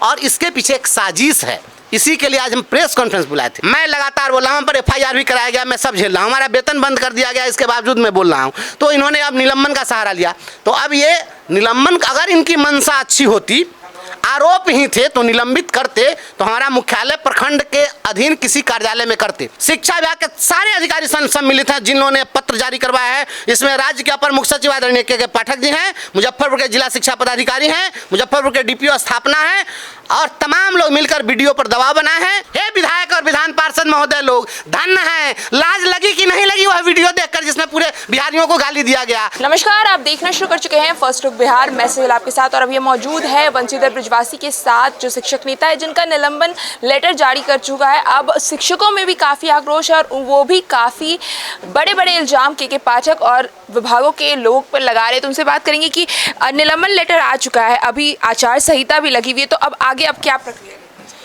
और इसके पीछे एक साजिश है। इसी के लिए आज हम प्रेस कॉन्फ्रेंस बुलाए थे। मैं लगातार बोल रहा हूँ, हम पर FIR भी कराया गया, मैं सब झेल रहा हूँ, हमारा वेतन बंद कर दिया गया, इसके बावजूद मैं बोल रहा हूँ। तो इन्होंने अब निलंबन का सहारा लिया। तो अब ये निलंबन, अगर इनकी मंशा अच्छी होती, आरोप ही थे तो निलंबित करते, तो हमारा मुख्यालय प्रखंड के अधीन किसी कार्यालय में करते। शिक्षा विभाग के सारे अधिकारी सम्मिलित हैं जिन्होंने पत्र जारी करवाया है। इसमें राज्य के अपर मुख्य सचिव आदरणीय के पाठक जी हैं, मुजफ्फरपुर के जिला शिक्षा पदाधिकारी हैं, मुजफ्फरपुर के DPO स्थापना है, और तमाम लोग मिलकर वीडियो पर दबाव बनाए हैं। हे विधायक और विधान पार्षद महोदय लोग, धन्य हैं, लाज लगी कि नहीं लगी वह वीडियो देखकर जिसमें पूरे बिहारियों को गाली दिया गया। नमस्कार, आप देखना शुरू कर चुके हैं फर्स्ट लुक बिहार। मैं सेहल आपके साथ, और अब ये मौजूद है बंशीधर ब्रिजवासी के साथ, जो शिक्षक नेता है जिनका निलंबन लेटर जारी कर चुका है। अब शिक्षकों में भी काफ़ी आक्रोश है, और वो भी काफ़ी बड़े बड़े इल्जाम के पाठक और विभागों के लोग पर लगा रहे हैं। तो उनसे बात करेंगे कि निलंबन लेटर आ चुका है, अभी आचार संहिता भी लगी हुई है, तो अब आगे अब क्या प्रक्रिया,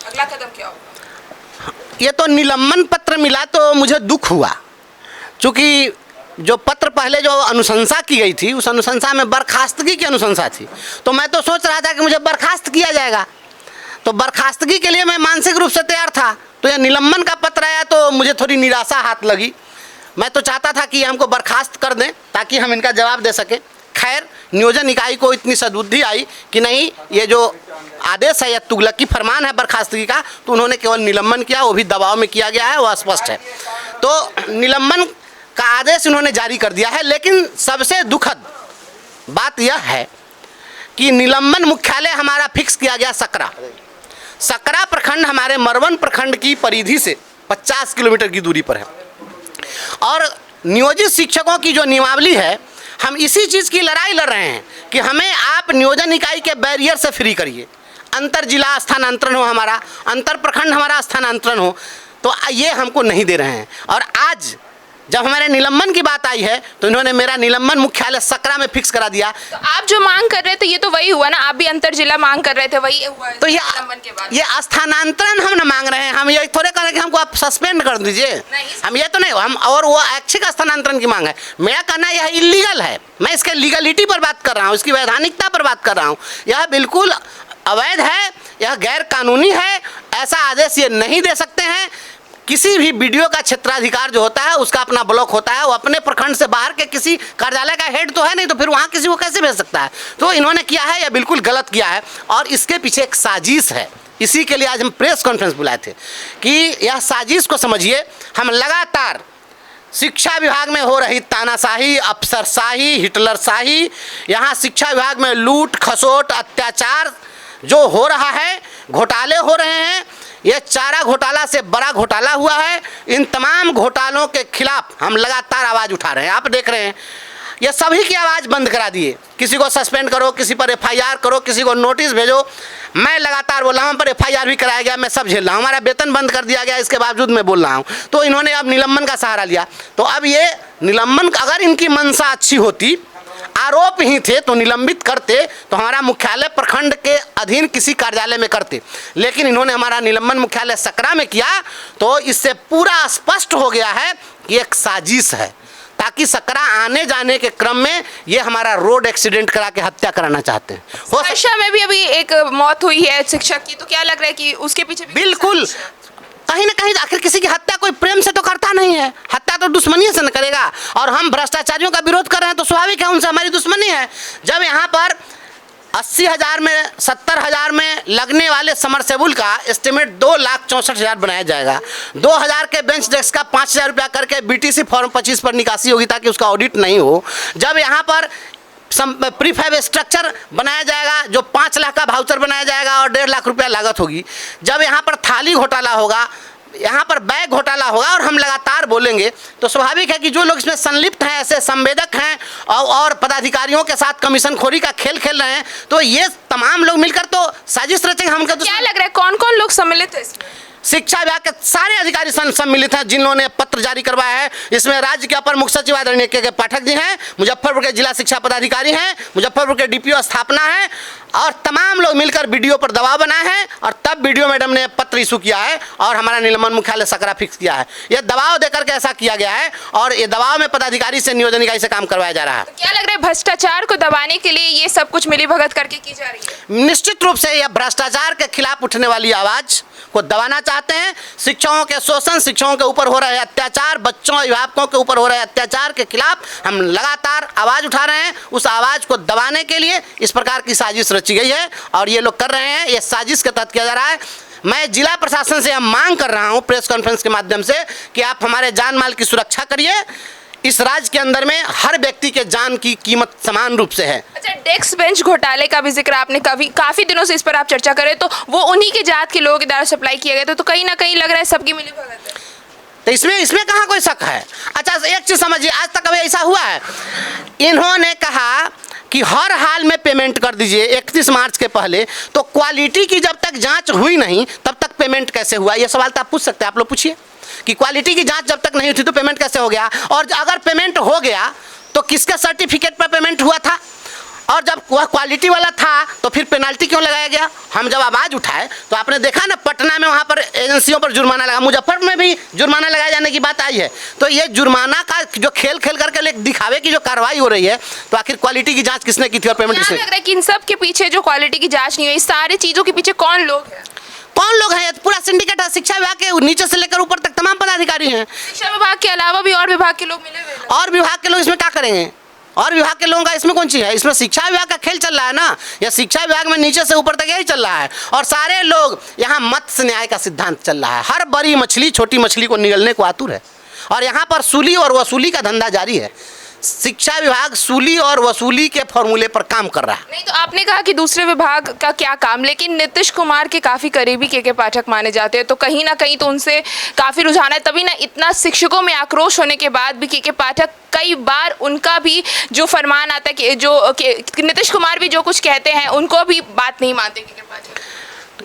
अगला कदम क्या होगा? ये तो निलंबन पत्र मिला तो मुझे दुख हुआ, क्योंकि जो पत्र पहले जो अनुशंसा की गई थी, उस अनुशंसा में बर्खास्तगी की अनुशंसा थी। तो मैं तो सोच रहा था कि मुझे बर्खास्त किया जाएगा, तो बर्खास्तगी के लिए मैं मानसिक रूप से तैयार था। तो यह निलंबन का पत्र आया तो मुझे थोड़ी निराशा हाथ लगी। मैं तो चाहता था कि हमको बर्खास्त कर दें ताकि हम इनका जवाब दे सकें। खैर, नियोजन इकाई को इतनी सद्बुद्धि आई कि नहीं, ये जो आदेश है, यह तुगलकी फरमान है बर्खास्तगी का, तो उन्होंने केवल निलंबन किया, वो भी दबाव में किया गया है, वह स्पष्ट है। तो निलंबन का आदेश उन्होंने जारी कर दिया है। लेकिन सबसे दुखद बात यह है कि निलंबन मुख्यालय हमारा फिक्स किया गया सकरा प्रखंड हमारे मरवन प्रखंड की परिधि से 50 किलोमीटर की दूरी पर है। और नियोजित शिक्षकों की जो नियमावली है, हम इसी चीज़ की लड़ाई लड़ रहे हैं कि हमें आप नियोजन इकाई के बैरियर से फ्री करिए, अंतर जिला स्थानांतरण हो, हमारा अंतर प्रखंड हमारा स्थानांतरण हो, तो ये हमको नहीं दे रहे हैं। और आज जब हमारे निलंबन की बात आई है तो इन्होंने मेरा निलंबन मुख्यालय सकरा में फिक्स करा दिया। तो आप जो मांग कर रहे थे ये तो वही हुआ ना, आप भी अंतर जिला मांग कर रहे थे, वही हुआ। तो ये स्थानांतरण हम न मांग रहे हैं, हम ये थोड़े कह रहे हैं कि हमको आप सस्पेंड कर दीजिए, हम ये तो नहीं, हम और वो ऐच्छिक स्थानांतरण की मांग है। मेरा कहना यह इलीगल है, मैं इसके लीगलिटी पर बात कर रहा हूँ, इसकी वैधानिकता पर बात कर रहा हूँ। यह बिल्कुल अवैध है, यह गैर कानूनी है, ऐसा आदेश ये नहीं दे सकते हैं। किसी भी वीडियो का क्षेत्राधिकार जो होता है उसका अपना ब्लॉक होता है, वो अपने प्रखंड से बाहर के किसी कार्यालय का हेड तो है नहीं, तो फिर वहाँ किसी को कैसे भेज सकता है। तो इन्होंने किया है, यह बिल्कुल गलत किया है, और इसके पीछे एक साजिश है। इसी के लिए आज हम प्रेस कॉन्फ्रेंस बुलाए थे कि यह साजिश को समझिए। हम लगातार शिक्षा विभाग में हो रही तानाशाही, अफसरशाही, हिटलरशाही, यहाँ शिक्षा विभाग में लूट खसोट अत्याचार जो हो रहा है, घोटाले हो रहे हैं, ये चारा घोटाला से बड़ा घोटाला हुआ है। इन तमाम घोटालों के खिलाफ हम लगातार आवाज़ उठा रहे हैं। आप देख रहे हैं, ये सभी की आवाज़ बंद करा दिए, किसी को सस्पेंड करो, किसी पर FIR करो, किसी को नोटिस भेजो। मैं लगातार बोल रहा हूँ, हम पर FIR भी कराया गया, मैं सब झेल रहा हूँ, हमारा वेतन बंद कर दिया गया, इसके बावजूद मैं बोल रहा हूँ। तो इन्होंने अब निलंबन का सहारा लिया। तो अब ये निलंबन, अगर इनकी मंशा अच्छी होती, आरोप ही थे तो निलंबित करते, तो हमारा मुख्यालय प्रखंड के अधीन किसी कार्यालय में करते। लेकिन इन्होंने हमारा निलंबन मुख्यालय सकरा में किया, तो इससे पूरा स्पष्ट हो गया है कि एक साजिश है, ताकि सकरा आने जाने के क्रम में ये हमारा रोड एक्सीडेंट करा के हत्या कराना चाहते हैं। सहरसा में भी अभी एक मौत हुई है शिक्षक की, तो क्या लग रहा है कि उसके पीछे बिल्कुल कहीं ना कहीं आखिर किसी की हत्या कोई प्रेम से तो करता नहीं है, हत्या तो दुश्मनी से न करेगा। और हम भ्रष्टाचारियों का विरोध कर रहे हैं तो स्वाभाविक है उनसे हमारी दुश्मनी है। जब यहाँ पर 80,000 में 70,000 में लगने वाले समरसेबुल का एस्टिमेट 2,64,000 बनाया जाएगा, 2,000 के बेंच डेस्क का 5,000 रुपया करके BTC फॉर्म 25 पर निकासी होगी ताकि उसका ऑडिट नहीं हो। जब यहाँ पर प्रीफैब स्ट्रक्चर बनाया जाएगा, जो 5 लाख का वाउचर बनाया जाएगा और 1.5 लाख रुपया लागत होगी। जब यहाँ पर थाली घोटाला होगा, यहाँ पर बैग घोटाला होगा, और हम लगातार बोलेंगे, तो स्वाभाविक है कि जो लोग इसमें संलिप्त हैं, ऐसे संवेदक हैं और पदाधिकारियों के साथ कमीशन खोरी का खेल खेल रहे हैं, तो ये तमाम लोग मिलकर तो साजिश रचेंगे। हम क्या लग रहा है कौन कौन लोग सम्मिलित है इसमें? शिक्षा विभाग के सारे अधिकारी सम्मिलित हैं जिन्होंने पत्र जारी करवाया है। इसमें राज्य के अपर मुख्य सचिव आदरणीय के पाठक जी हैं, मुजफ्फरपुर के जिला शिक्षा पदाधिकारी हैं, मुजफ्फरपुर के डीपीओ स्थापना है और तमाम लोग मिलकर वीडियो पर दबाव बनाए हैं और तब वीडियो मैडम ने पत्र इशू किया है और हमारा निलंबन मुख्यालय सकरा फिक्स किया है। यह दबाव देकर के ऐसा किया गया है और ये दबाव में पदाधिकारी से नियोजन इकाई से काम करवाया जा रहा है। तो क्या लग रहा है भ्रष्टाचार को दबाने के लिए ये सब कुछ मिलीभगत करके की जा रही है? निश्चित रूप से यह भ्रष्टाचार के खिलाफ उठने वाली आवाज को दबाना चाहते हैं। शिक्षकों के शोषण, शिक्षकों के ऊपर हो रहे अत्याचार, बच्चों अभिभावकों के ऊपर हो रहे अत्याचार के खिलाफ हम लगातार आवाज उठा रहे हैं। उस आवाज को दबाने के लिए इस प्रकार की साजिश रची गई है और ये लोग कर रहे हैं। ये साजिश के तहत किया जा रहा है। मैं जिला प्रशासन से मांग कर रहा हूं प्रेस कॉन्फ्रेंस के माध्यम से कि आप हमारे जान माल की सुरक्षा करिए। इस राज्य के अंदर में हर व्यक्ति के जान की कीमत समान रूप से है। अच्छा, डेस्क बेंच घोटाले का भी जिक्र आपने काफी दिनों से इस पर आप चर्चा करें तो वो उन्हीं के जात के लोगों के द्वारा सप्लाई किया गया तो कहीं ना कहीं लग रहा है सबकी मिलीभगत है। तो इसमें कहाँ कोई शक है? अच्छा, एक चीज समझिए, आज तक कभी ऐसा हुआ है? इन्होंने कहा कि हर हाल में पेमेंट कर दीजिए 31 मार्च के पहले, तो क्वालिटी की जब तक जांच हुई नहीं तब तक पेमेंट कैसे हुआ? ये सवाल तो आप पूछ सकते हैं। आप लोग पूछिए कि क्वालिटी की जांच जब तक नहीं हुई तो पेमेंट कैसे हो गया, और अगर पेमेंट हो गया तो किसके सर्टिफिकेट पर पेमेंट हुआ था, और जब वह क्वालिटी वाला था तो फिर पेनाल्टी क्यों लगाया गया? हम जब आवाज़ उठाए तो आपने देखा ना, पटना में वहाँ पर एजेंसियों पर जुर्माना लगा, मुजफ्फरपुर में भी जुर्माना लगाए जाने की बात आई है। तो ये जुर्माना का जो खेल करके दिखावे की जो कार्रवाई हो रही है, तो आखिर क्वालिटी की जांच किसने की थी और पेमेंट किसने? लग रहा है कि इन सब के पीछे जो क्वालिटी की जांच नहीं हुई, सारी चीज़ों के पीछे कौन लोग हैं? कौन लोग हैं? पूरा सिंडिकेट है। शिक्षा विभाग के नीचे से लेकर ऊपर तक तमाम पदाधिकारी हैं। शिक्षा विभाग के अलावा भी और विभाग के लोग मिले हुए हैं। और विभाग के लोग इसमें क्या करेंगे? और विभाग के लोगों का इसमें कौन चीज़ है? इसमें शिक्षा विभाग का खेल चल रहा है ना। या शिक्षा विभाग में नीचे से ऊपर तक यही चल रहा है और सारे लोग यहाँ मत्स्य न्याय का सिद्धांत चल रहा है। हर बड़ी मछली छोटी मछली को निगलने को आतुर है और यहाँ पर सूली और वसूली का धंधा जारी है। शिक्षा विभाग सूली और वसूली के फॉर्मूले पर काम कर रहा है। नहीं तो आपने कहा कि दूसरे विभाग का क्या काम, लेकिन नीतीश कुमार के काफ़ी करीबी के पाठक माने जाते हैं, तो कहीं ना कहीं तो उनसे काफ़ी रुझान है। तभी ना इतना शिक्षकों में आक्रोश होने के बाद भी के पाठक कई बार उनका भी जो फरमान आता है कि जो नीतीश कुमार भी जो कुछ कहते हैं उनको भी बात नहीं मानते के पाठक।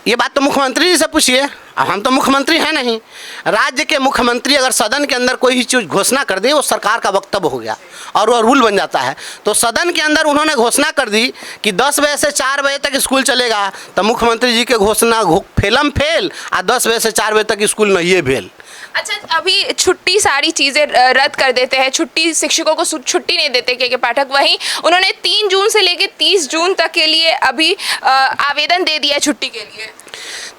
ये बात तो मुख्यमंत्री जी से पूछिए। अब हम तो मुख्यमंत्री हैं नहीं। राज्य के मुख्यमंत्री अगर सदन के अंदर कोई चीज़ घोषणा कर दे, वो सरकार का वक्तव्य हो गया और वो रूल बन जाता है। तो सदन के अंदर उन्होंने घोषणा कर दी कि 10 बजे से 4 बजे तक स्कूल चलेगा, तो मुख्यमंत्री जी के घोषणा फेलम फेल और 10 बजे से 4 बजे तक स्कूल नहीं है भेल। अच्छा, अभी छुट्टी सारी चीज़ें रद्द कर देते हैं, छुट्टी शिक्षकों को छुट्टी नहीं देते के पाठक। वहीं उन्होंने 3 जून से लेकर 30 जून तक के लिए अभी आवेदन दे दिया छुट्टी के लिए।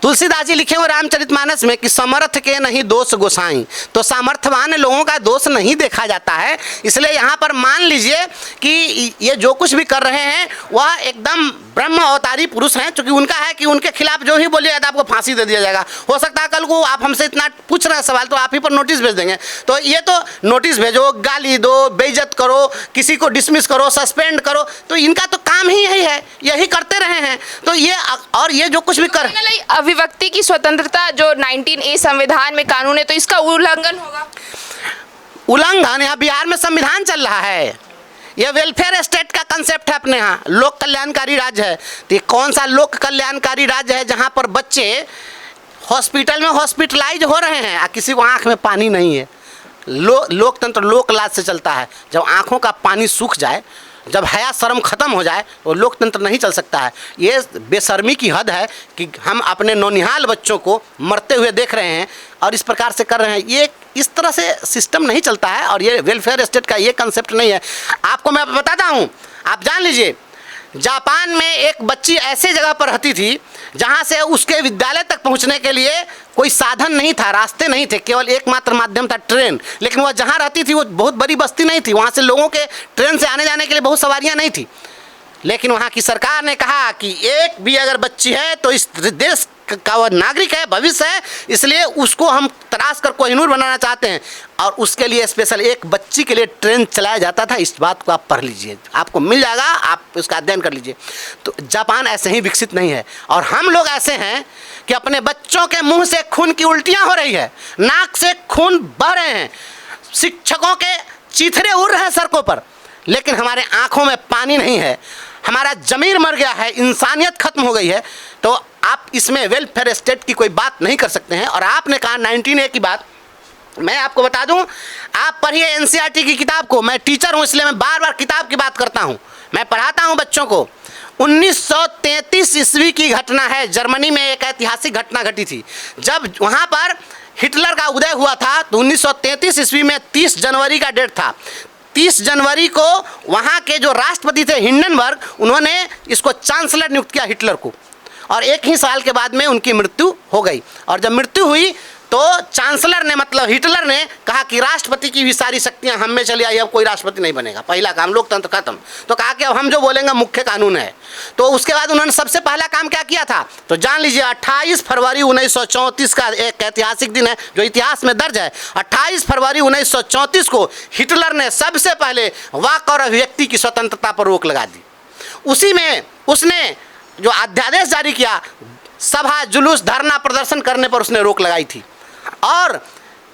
तुलसीदास जी लिखे हुए रामचरितमानस में कि समर्थ के नहीं दोष गोसाई, तो सामर्थ्यवान लोगों का दोष नहीं देखा जाता है। इसलिए यहाँ पर मान लीजिए कि ये जो कुछ भी कर रहे हैं वह एकदम ब्रह्म अवतारी पुरुष हैं, क्योंकि उनका है कि उनके खिलाफ जो ही बोलिएगा तो आपको फांसी दे दिया जाएगा। हो सकता है कल को आप हमसे इतना पूछ रहे हैं सवाल तो आप ही पर नोटिस भेज देंगे। तो ये तो नोटिस भेजो, गाली दो, बेइज्जत करो, किसी को डिसमिस करो, सस्पेंड करो, तो इनका तो काम ही यही है, यही करते रहे हैं। तो ये और ये जो कुछ भी कर अभिव्यक्ति की स्वतंत्रता जो 19A संविधान में कानून है, तो इसका उल्लंघन होगा। उल्लंघन यहाँ बिहार में संविधान चल रहा है। यह वेलफेयर स्टेट का कंसेप्ट है अपने यहाँ, लोक कल्याणकारी राज्य है। तो ये कौन सा लोक कल्याणकारी राज्य है जहाँ पर बच्चे हॉस्पिटल में हॉस्पिटलाइज हो रहे हैं और किसी को आँख में पानी नहीं है? लोकतंत्र लोक लाज से चलता है। जब आँखों का पानी सूख जाए, जब हया शर्म ख़त्म हो जाए, वो लोकतंत्र नहीं चल सकता है। ये बेशर्मी की हद है कि हम अपने नौनिहाल बच्चों को मरते हुए देख रहे हैं और इस प्रकार से कर रहे हैं। ये इस तरह से सिस्टम नहीं चलता है और ये वेलफेयर स्टेट का ये कंसेप्ट नहीं है। आपको मैं बताता हूँ, आप जान लीजिए, जापान में एक बच्ची ऐसे जगह पर रहती थी जहाँ से उसके विद्यालय तक पहुँचने के लिए कोई साधन नहीं था, रास्ते नहीं थे, केवल एकमात्र माध्यम था ट्रेन। लेकिन वह जहाँ रहती थी वो बहुत बड़ी बस्ती नहीं थी, वहाँ से लोगों के ट्रेन से आने जाने के लिए बहुत सवारियाँ नहीं थी। लेकिन वहाँ की सरकार ने कहा कि एक भी अगर बच्ची है तो इस देश का वह नागरिक है, भविष्य है, इसलिए उसको हम तराश कर कोहिनूर बनाना चाहते हैं और उसके लिए स्पेशल एक बच्ची के लिए ट्रेन चलाया जाता था। इस बात को आप पढ़ लीजिए, आपको मिल जाएगा, आप उसका अध्ययन कर लीजिए। तो जापान ऐसे ही विकसित नहीं है और हम लोग ऐसे हैं कि अपने बच्चों के मुंह से खून की उल्टियाँ हो रही है, नाक से खून बह रहे हैं, शिक्षकों के चीथड़े उड़ रहे हैं सड़कों पर, लेकिन हमारे आँखों में पानी नहीं है। हमारा ज़मीर मर गया है, इंसानियत खत्म हो गई है, तो आप इसमें वेलफेयर स्टेट की कोई बात नहीं कर सकते हैं। और आपने कहा 19A की बात, मैं आपको बता दूं, आप पढ़िए एनसीईआरटी की किताब को। मैं टीचर हूं इसलिए मैं बार बार किताब की बात करता हूं, मैं पढ़ाता हूं बच्चों को। 1933 ईस्वी की घटना है, जर्मनी में एक ऐतिहासिक घटना घटी थी। जब वहां पर हिटलर का उदय हुआ था तो 1933 ईस्वी में 30 जनवरी का डेट था। 30 जनवरी को वहाँ के जो राष्ट्रपति थे हिंडनबर्ग, उन्होंने इसको चांसलर नियुक्त किया हिटलर को, और एक ही साल के बाद में उनकी मृत्यु हो गई। और जब मृत्यु हुई तो चांसलर ने, मतलब हिटलर ने कहा कि राष्ट्रपति की भी सारी शक्तियां हम में चली आई, अब कोई राष्ट्रपति नहीं बनेगा, पहला काम लोकतंत्र खत्म। तो कहा कि अब हम जो बोलेंगे मुख्य कानून है। तो उसके बाद उन्होंने सबसे पहला काम क्या किया था, तो जान लीजिए 28 फरवरी 1934 का एक ऐतिहासिक दिन है जो इतिहास में दर्ज है। 28 फरवरी 1934 को हिटलर ने सबसे पहले वाक और अभिव्यक्ति की स्वतंत्रता पर रोक लगा दी। उसी में उसने जो अध्यादेश जारी किया, सभा जुलूस धरना प्रदर्शन करने पर उसने रोक लगाई थी। और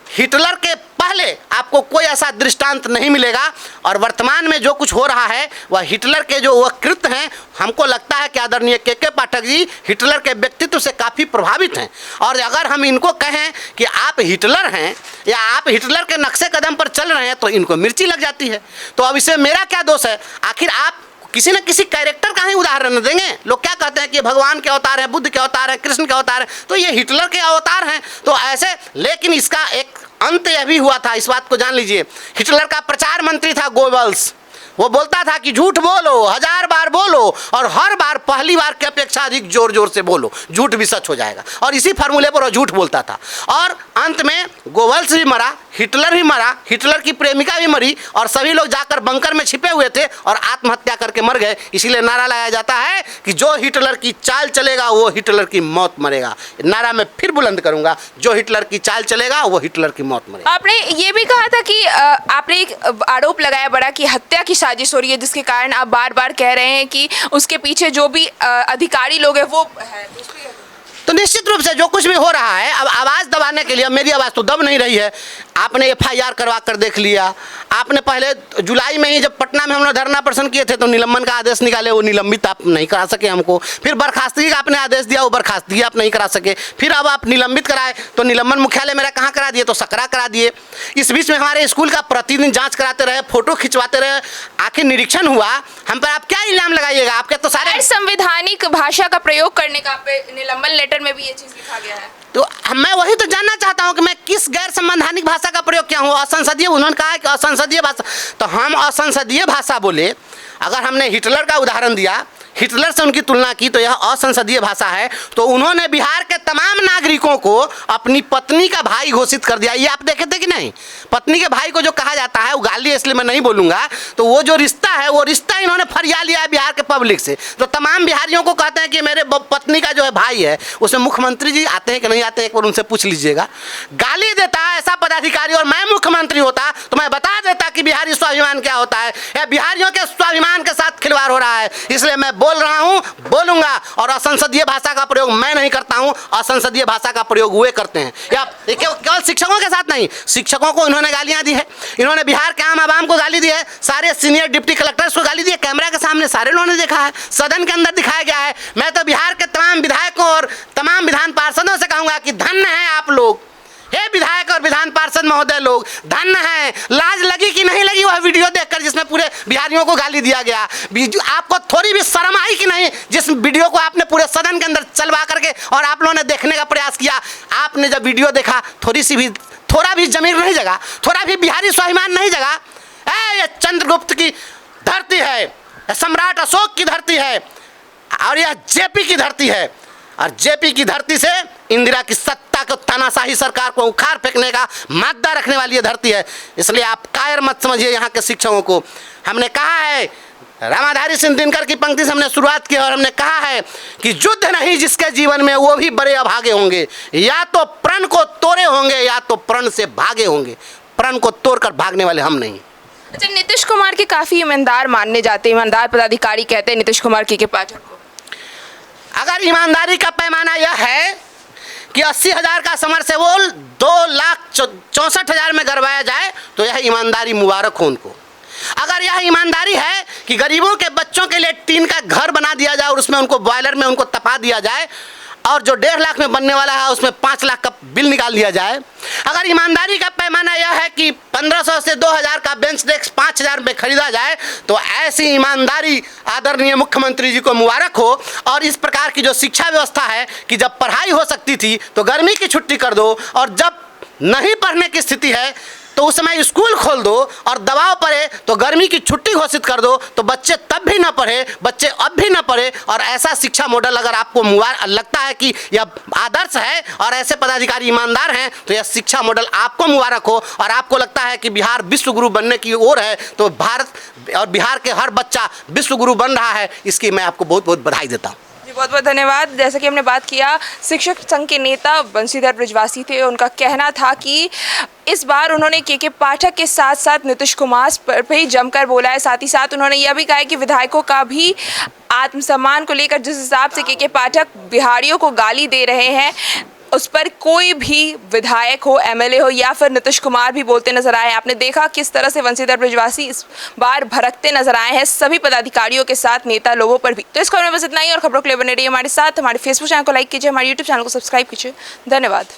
हिटलर के पहले आपको कोई ऐसा दृष्टांत नहीं मिलेगा। और वर्तमान में जो कुछ हो रहा है वह हिटलर के जो वह कृत्य हैं, हमको लगता है कि आदरणीय के पाठक जी हिटलर के व्यक्तित्व से काफ़ी प्रभावित हैं। और अगर हम इनको कहें कि आप हिटलर हैं या आप हिटलर के नक्शे कदम पर चल रहे हैं तो इनको मिर्ची लग जाती है। तो अब इसमें मेरा क्या दोष है? आखिर आप किसी न किसी कैरेक्टर का ही उदाहरण देंगे। लोग क्या कहते हैं कि भगवान के अवतार है, बुद्ध के अवतार है, कृष्ण के अवतार है, तो ये हिटलर के अवतार हैं। तो ऐसे, लेकिन इसका एक अंत यह भी हुआ था, इस बात को जान लीजिए। हिटलर का प्रचार मंत्री था गोबल्स, वो बोलता था कि झूठ बोलो, 1000 बार बोलो, और हर बार पहली बार की अपेक्षा अधिक जोर जोर से बोलो, झूठ भी सच हो जाएगा। और इसी फार्मूले पर वो झूठ बोलता था। और अंत में गोबल्स भी मरा, हिटलर भी मरा, हिटलर की प्रेमिका भी मरी, और सभी लोग जाकर बंकर में छिपे हुए थे और आत्महत्या करके मर गए। इसीलिए नारा लगाया जाता है कि जो हिटलर की चाल चलेगा वो हिटलर की मौत मरेगा। नारा मैं फिर बुलंद करूंगा, जो हिटलर की चाल चलेगा वो हिटलर की मौत मरेगा। आपने ये भी कहा था कि आपने एक आरोप लगाया बड़ा कि हत्या की साजिश हो रही है, जिसके कारण आप बार बार कह रहे हैं कि उसके पीछे जो भी अधिकारी लोग हैं वो है। तो निश्चित रूप से जो कुछ भी हो रहा है, अब आवाज़ दबाने के लिए, मेरी आवाज़ तो दब नहीं रही है। आपने FIR करवा कर देख लिया। आपने पहले जुलाई में ही जब पटना में हम लोग धरना प्रदर्शन किए थे तो निलंबन का आदेश निकाले, वो निलंबित आप नहीं करा सके हमको। फिर बर्खास्तगी का आपने आदेश दिया, वो बर्खास्तगी आप नहीं करा सके। फिर अब आप निलंबित कराए तो निलंबन मुख्यालय मेरा कहाँ करा दिए, तो सकरा करा दिए। इस बीच में हमारे स्कूल का प्रतिदिन जाँच कराते रहे, फोटो खिंचवाते रहे, आखिर निरीक्षण हुआ, हम पर आप क्या इल्जाम लगाइएगा? आपके तो सारे संवैधानिक भाषा का प्रयोग करने का निलंबन लेटर में भी ये चीज़ लिखा गया है। तो मैं वही तो जानना चाहता हूं कि मैं किस गैर संवैधानिक भाषा का प्रयोग किया हूं? असंसदीय, उन्होंने कहा है कि असंसदीय भाषा, तो हम असंसदीय भाषा बोले। अगर हमने हिटलर का उदाहरण दिया, हिटलर से उनकी तुलना की, तो यह असंसदीय भाषा है। तो उन्होंने बिहार के तमाम नागरिकों को अपनी पत्नी का भाई घोषित कर दिया। ये आप देखे थे कि नहीं? पत्नी के भाई को जो कहा जाता है, वो गाली इसलिए मैं नहीं बोलूँगा, तो वो जो रिश्ता है वो रिश्ता इन्होंने फरिया लिया है बिहार के पब्लिक से। तो तमाम बिहारियों को कहते हैं कि मेरे पत्नी का जो है भाई है, उसमें मुख्यमंत्री जी आते हैं कि नहीं आते हैं, एक बार उनसे पूछ लीजिएगा। गाली देता है ऐसा पदाधिकारी, और मैं मुख्यमंत्री होता तो मैं बता देता कि बिहारी स्वाभिमान क्या होता है। यह बिहारियों के स्वाभिमान के साथ खिलवाड़ हो रहा है। इसलिए मैं बोल रहा हूं, बोलूंगा। और असंसदीय भाषा का प्रयोग मैं नहीं करता हूं, असंसदीय भाषा का प्रयोग वे करते हैं। या केवल शिक्षकों के साथ नहीं, शिक्षकों को इन्होंने गालियां दी है, इन्होंने बिहार के आम आवाम को गाली दी है, सारे सीनियर डिप्टी कलेक्टर्स को गाली दी है, कैमरा के सामने सारे लोगों ने देखा है, सदन के अंदर दिखाया गया है। मैं तो बिहार के तमाम विधायकों और तमाम विधान पार्षदों से कहूंगा कि धन्य है आप लोग, हे विधायक और विधान पार्षद महोदय लोग, धन्य है। लाज लगी कि नहीं लगी वह वीडियो देखकर जिसमें पूरे बिहारियों को गाली दिया गया? आपको थोड़ी भी शर्म आई कि नहीं, जिस वीडियो को आपने पूरे सदन के अंदर चलवा करके और आप लोगों ने देखने का प्रयास किया? आपने जब वीडियो देखा, थोड़ा भी जमीर नहीं जगा, थोड़ा भी बिहारी स्वाभिमान नहीं जगा? ये चंद्रगुप्त की धरती है, सम्राट अशोक की धरती है, और यह जेपी की धरती है। और जेपी की धरती से इंदिरा की सत्ता को, तानाशाही सरकार को उखाड़ फेंकने का मादा रखने वाली ये धरती है। इसलिए आप कायर मत समझिए यहाँ के शिक्षकों को। हमने कहा है, रामाधारी सिंह दिनकर की पंक्ति से हमने शुरुआत की, और हमने कहा है कि युद्ध नहीं जिसके जीवन में वो भी बड़े अभागे होंगे, या तो प्रण को तोड़े होंगे या तो प्रण से भागे होंगे। प्रण को तोड़कर भागने वाले हम नहीं। अच्छा, नीतीश कुमार के काफ़ी ईमानदार मानने जाते हैं, ईमानदार पदाधिकारी कहते हैं नीतीश कुमार के पाठक को। अगर ईमानदारी का पैमाना यह है कि 80,000 का समरसेबुल 2,64,000 में गरवाया जाए तो यह ईमानदारी मुबारक हो उनको। अगर यह ईमानदारी है कि गरीबों के बच्चों के लिए टीन का घर बना दिया जाए और उसमें उनको बॉयलर में उनको तपा दिया जाए और जो 1.5 लाख में बनने वाला है उसमें 5 लाख का बिल निकाल दिया जाए, अगर ईमानदारी का पैमाना यह है कि 1500 से 2000 का बेंच डेस्क 5000 में खरीदा जाए, तो ऐसी ईमानदारी आदरणीय मुख्यमंत्री जी को मुबारक हो। और इस प्रकार की जो शिक्षा व्यवस्था है कि जब पढ़ाई हो सकती थी तो गर्मी की छुट्टी कर दो, और जब नहीं पढ़ने की स्थिति है तो उस समय स्कूल खोल दो, और दबाव पड़े तो गर्मी की छुट्टी घोषित कर दो, तो बच्चे तब भी ना पढ़े, बच्चे अब भी ना पढ़े। और ऐसा शिक्षा मॉडल अगर आपको लगता है कि यह आदर्श है और ऐसे पदाधिकारी ईमानदार हैं, तो यह शिक्षा मॉडल आपको मुबारक हो। और आपको लगता है कि बिहार विश्व गुरु बनने की ओर है, तो भारत और बिहार के हर बच्चा विश्व गुरु बन रहा है, इसकी मैं आपको बहुत बहुत बधाई देता हूँ। जी बहुत बहुत धन्यवाद। जैसा कि हमने बात किया, शिक्षक संघ के नेता बंशीधर बृजवासी थे। उनका कहना था कि इस बार उन्होंने के पाठक के साथ साथ नीतीश कुमार पर भी जमकर बोला है। साथ ही साथ उन्होंने यह भी कहा है कि विधायकों का भी आत्मसम्मान को लेकर जिस हिसाब से के पाठक बिहारियों को गाली दे रहे हैं, उस पर कोई भी विधायक हो, एमएलए हो या फिर नीतीश कुमार भी बोलते नजर आए। आपने देखा किस तरह से बंशीधर बृजवासी इस बार भड़कते नजर आए हैं सभी पदाधिकारियों के साथ, नेता लोगों पर भी। तो इस खबर में बस इतना ही, और खबरों के लिए बने रहिए हमारे साथ। हमारे फेसबुक चैनल को लाइक कीजिए, हमारे यूट्यूब चैनल को सब्सक्राइब कीजिए। धन्यवाद।